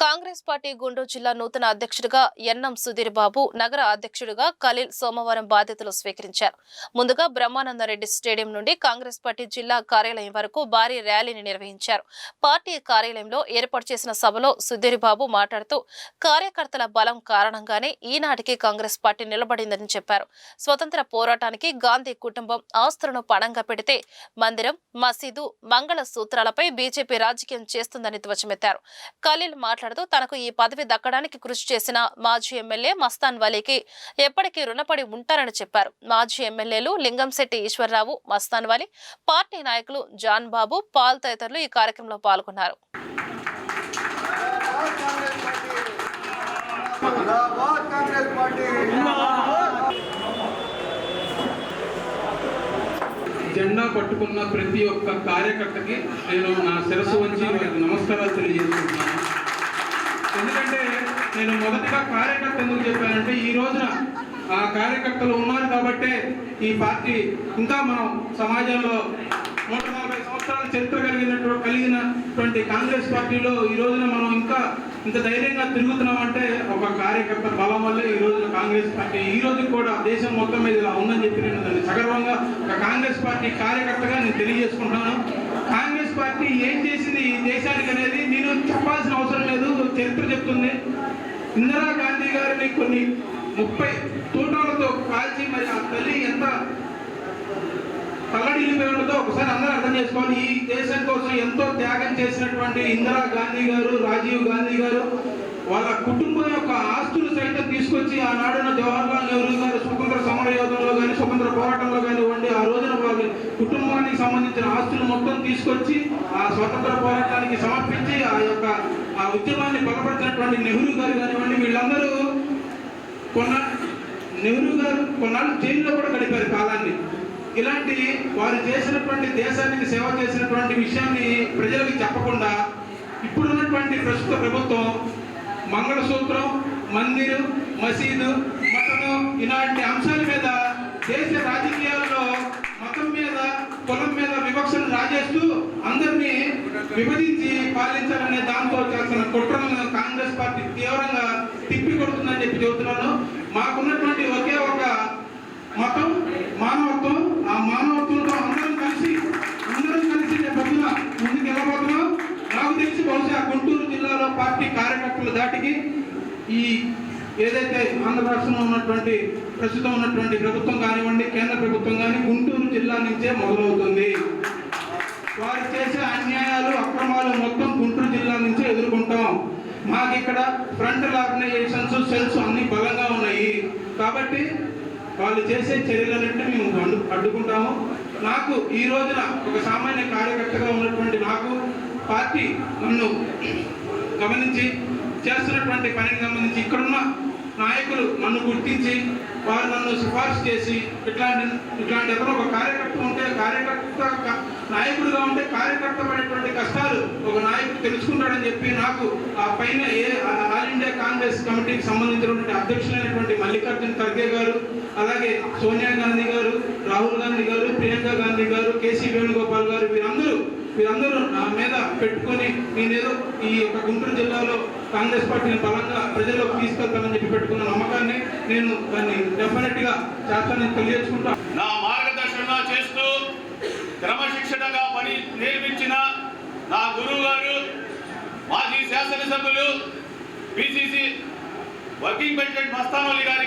Congress party Guntur జిల్లా నూతన అధ్యక్షుడిగా ఎన్ఎం సుధీర్ బాబు, నగర అధ్యక్షుడిగా ఖలీల్ సోమవారం బాధ్యతలు స్వీకరించారు. ముందుగా బ్రహ్మానందరెడ్డి స్టేడియం నుండి కాంగ్రెస్ పార్టీ జిల్లా కార్యాలయం వరకు భారీ ర్యాలీని నిర్వహించారు. పార్టీ కార్యాలయంలో ఏర్పాటు చేసిన సభలో సుధీర్ బాబు మాట్లాడుతూ, కార్యకర్తల బలం కారణంగానే ఈనాటికి కాంగ్రెస్ పార్టీ నిలబడిందని చెప్పారు. స్వతంత్ర పోరాటానికి గాంధీ కుటుంబం ఆస్తులను పణంగా పెడితే మందిరం, మసీదు, మంగళ సూత్రాలపై బీజేపీ రాజకీయం చేస్తుందని ధ్వజమెత్తారు. ఖలీల్ మాట్లాడుతూ, తనకు ఈ పదవి దక్కడానికి కృషి చేసిన మాజీ ఎమ్మెల్యే మస్తాన్ వలీకి ఎప్పటికీ రుణపడి ఉంటారని చెప్పారు. మాజీ ఎమ్మెల్యేలు లింగంశెట్టి ఈశ్వరరావు, మస్తాన్ వలీ, పార్టీ నాయకులు జాన్ బాబు, పాల్ తదితరులు ఈ కార్యక్రమంలో పాల్గొన్నారు. జెండా పట్టుకున్న ప్రతి ఒక్క కార్యకర్తకి నేను నా శిరస్సు వంచి వారికి నమస్కారాలు తెలియజేస్తున్నాను. ఎందుకంటే నేను మొదటిగా కార్యకర్త ఎందుకు చెప్పానంటే, ఈ రోజున ఆ కార్యకర్తలు ఉన్నారు కాబట్టే ఈ పార్టీ ఇంకా మనం సమాజంలో 140 సంవత్సరాల చరిత్ర కలిగినటువంటి కాంగ్రెస్ పార్టీలో ఈ రోజున మనం ఇంకా ఇంత ధైర్యంగా తిరుగుతున్నామంటే ఒక కార్యకర్త బలం వల్లే ఈ రోజున కాంగ్రెస్ పార్టీ ఈ రోజు కూడా దేశం మొత్తం మీద ఇలా ఉందని చెప్పి నేను దాన్ని సగర్వంగా ఒక కాంగ్రెస్ పార్టీ కార్యకర్తగా నేను తెలియజేసుకుంటున్నాను. కాంగ్రెస్ పార్టీ ఏం చేసింది ఈ దేశానికి అనేది నేను చెప్పాల్సిన అవసరం లేదు, చరిత్ర చెప్తుంది. ఇందిరా గాంధీ గారిని కొన్ని 30 తూటాలతో కాల్చి మరి ఆ తల్లి ఎంత తల్లడిల్లిపోయినదో ఒకసారి అందరూ అర్థం చేసుకోవాలి. ఈ దేశం కోసం ఎంతో త్యాగం చేసినటువంటి ఇందిరా గాంధీ గారు, రాజీవ్ గాంధీ గారు వాళ్ళ కుటుంబం యొక్క ఆస్తులు సైతం తీసుకొచ్చి ఆనాడున్న జవహర్లాల్ నెహ్రూ గారు స్వతంత్ర సమర యోధంలో కానీ స్వతంత్ర పోరాటంలో కానివ్వండి, ఆ రోజున వాళ్ళ కుటుంబానికి సంబంధించిన ఆస్తులు మొత్తం తీసుకొచ్చి ఆ స్వతంత్ర పోరాటానికి సమర్పించి ఆ ఉద్యమాన్ని బలపరిచినటువంటి నెహ్రూ గారు కానివ్వండి, వీళ్ళందరూ నెహ్రూ గారు కొన్నాళ్ళు జైల్లో కూడా గడిపారు కాలాన్ని. ఇలాంటి వారు చేసినటువంటి దేశానికి సేవ చేసినటువంటి విషయాన్ని ప్రజలకు చెప్పకుండా ఇప్పుడున్నటువంటి ప్రస్తుత ప్రభుత్వం మంగళసూత్రం, మందిరు, మసీదు, మతము ఇలాంటి అంశాల మీద దేశ రాజకీయాల్లో మతం మీద, కులం మీద వివక్షను రాజేస్తూ అందరినీ విభజించి పాలించాలనే దాంతో చేస్తున్న కుట్రలను కాంగ్రెస్ పార్టీ తీవ్రంగా తిప్పి కొడుతుందని చెప్పి చెబుతున్నాను. మాకున్నటువంటి ఒకే ఒక మతం మానవత్వం. ఆ మానవత్వంతో అందరం కలిసి పొద్దున ముందుకు వెళ్ళబోతున్నాం. నాకు తెలిసి బహుశా గుంటూరు జిల్లాలో పార్టీ కార్యకర్తల దాటికి ఈ ఏదైతే ఆంధ్ర రాష్ట్రంలో ఉన్నటువంటి ప్రస్తుతం ఉన్నటువంటి ప్రభుత్వం కానివ్వండి, కేంద్ర ప్రభుత్వం కానీ గుంటూరు జిల్లా నుంచే మొదలవుతుంది. వారు చేసే అన్యాయాలు, అక్రమాలు మొత్తం గుంటూరు జిల్లా నుంచే ఎదుర్కొంటాం. మాకు ఇక్కడ ఫ్రంటల్ ఆర్గనైజేషన్స్, సెల్స్ అన్ని బలంగా ఉన్నాయి కాబట్టి వాళ్ళు చేసే చర్యలన్నింటినీ మేము అడ్డుకుంటాము. నాకు ఈ రోజున ఒక సామాన్య కార్యకర్తగా ఉన్నటువంటి నాకు పార్టీ నన్ను గమనించి చేస్తున్నటువంటి పనికి సంబంధించి ఇక్కడున్న నాయకులు నన్ను గుర్తించి వారు నన్ను సిఫార్సు చేసి ఇట్లాంటి ఎవరో ఒక కార్యకర్త ఉంటే నాయకుడిగా ఉంటే కార్యకర్త పడేటువంటి కష్టాలు ఒక నాయకుడు తెలుసుకుంటాడని చెప్పి నాకు ఆ పైన ఆల్ ఇండియా కాంగ్రెస్ కమిటీకి సంబంధించినటువంటి అధ్యక్షులైనటువంటి మల్లికార్జున ఖర్గే గారు, అలాగే సోనియా గాంధీ గారు, రాహుల్ గాంధీ గారు, ప్రియాంక గాంధీ గారు, కేసీ వేణుగోపాల్ గారు వీరందరూ నా మీద పెట్టుకొని నేనేదో ఈ యొక్క గుంటూరు జిల్లాలో కాంగ్రెస్ పార్టీని బలంగా ప్రజల్లోకి తీసుకెళ్తానని చెప్పి పెట్టుకున్న నమ్మకాన్ని నేను దాన్ని డెఫినెట్ గా చేస్తానని తెలియజేసుకుంటా. నా మార్గదర్శనంగా చేస్తూ క్రమశిక్షణగా పని నేర్పించిన నా గురువు గారు, మాజీ శాసనసభ్యులు, PCC working president Mastan Vali గారి